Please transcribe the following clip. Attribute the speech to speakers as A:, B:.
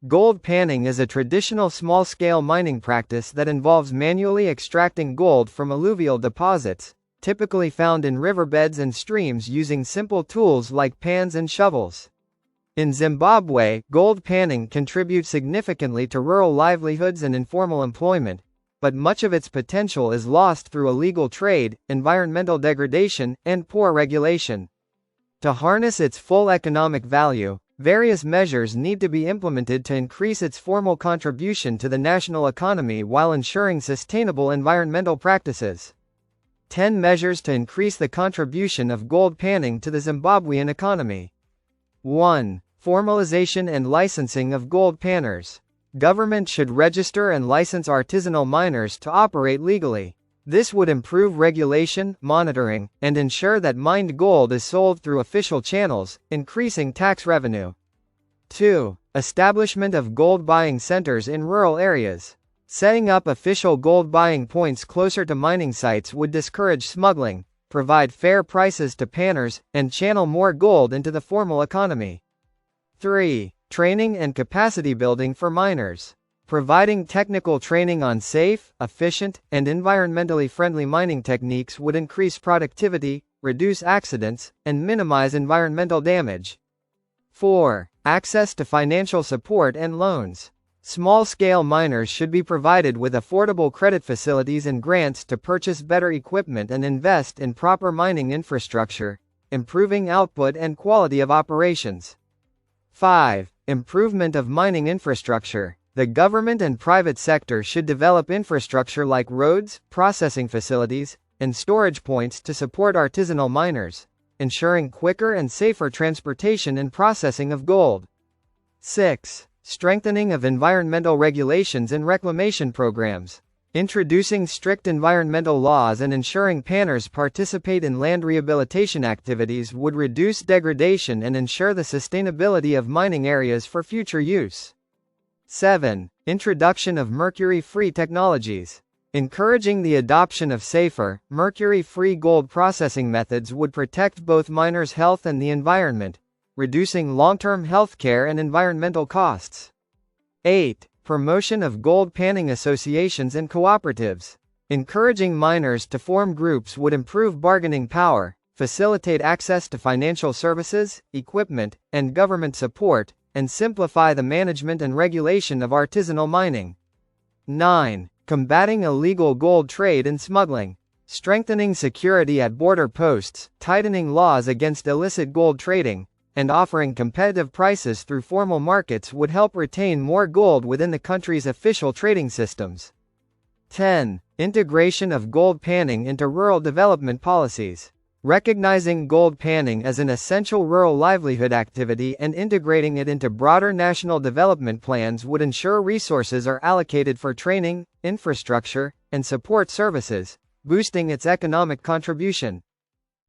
A: Gold panning is a traditional small-scale mining practice that involves manually extracting gold from alluvial deposits, typically found in riverbeds and streams using simple tools like pans and shovels. In Zimbabwe, gold panning contributes significantly to rural livelihoods and informal employment, but much of its potential is lost through illegal trade, environmental degradation, and poor regulation. To harness its full economic value, various measures need to be implemented to increase its formal contribution to the national economy while ensuring sustainable environmental practices. 10 measures to increase the contribution of gold panning to the Zimbabwean economy. 1. Formalisation and licensing of gold panners. Government should register and license artisanal miners to operate legally. This would improve regulation, monitoring, and ensure that mined gold is sold through official channels, increasing tax revenue. 2. Establishment of gold buying centers in rural areas. Setting up official gold buying points closer to mining sites would discourage smuggling, provide fair prices to panners, and channel more gold into the formal economy. 3. Training and capacity building for miners. Providing technical training on safe, efficient, and environmentally friendly mining techniques would increase productivity, reduce accidents, and minimize environmental damage. 4. Access to financial support and loans. Small-scale miners should be provided with affordable credit facilities and grants to purchase better equipment and invest in proper mining infrastructure, improving output and quality of operations. 5. Improvement of mining infrastructure. The government and private sector should develop infrastructure like roads, processing facilities, and storage points to support artisanal miners, ensuring quicker and safer transportation and processing of gold. 6. Strengthening of environmental regulations and reclamation programs. Introducing strict environmental laws and ensuring panners participate in land rehabilitation activities would reduce degradation and ensure the sustainability of mining areas for future use. 7. Introduction of mercury-free technologies. Encouraging the adoption of safer, mercury-free gold processing methods would protect both miners' health and the environment, reducing long-term healthcare and environmental costs. 8. Promotion of gold panning associations and cooperatives. Encouraging miners to form groups would improve bargaining power, facilitate access to financial services, equipment, and government support, and simplify the management and regulation of artisanal mining. 9. Combating illegal gold trade and smuggling. Strengthening security at border posts, tightening laws against illicit gold trading, and offering competitive prices through formal markets would help retain more gold within the country's official trading systems. 10. Integration of gold panning into rural development policies. Recognizing gold panning as an essential rural livelihood activity and integrating it into broader national development plans would ensure resources are allocated for training, infrastructure, and support services, boosting its economic contribution.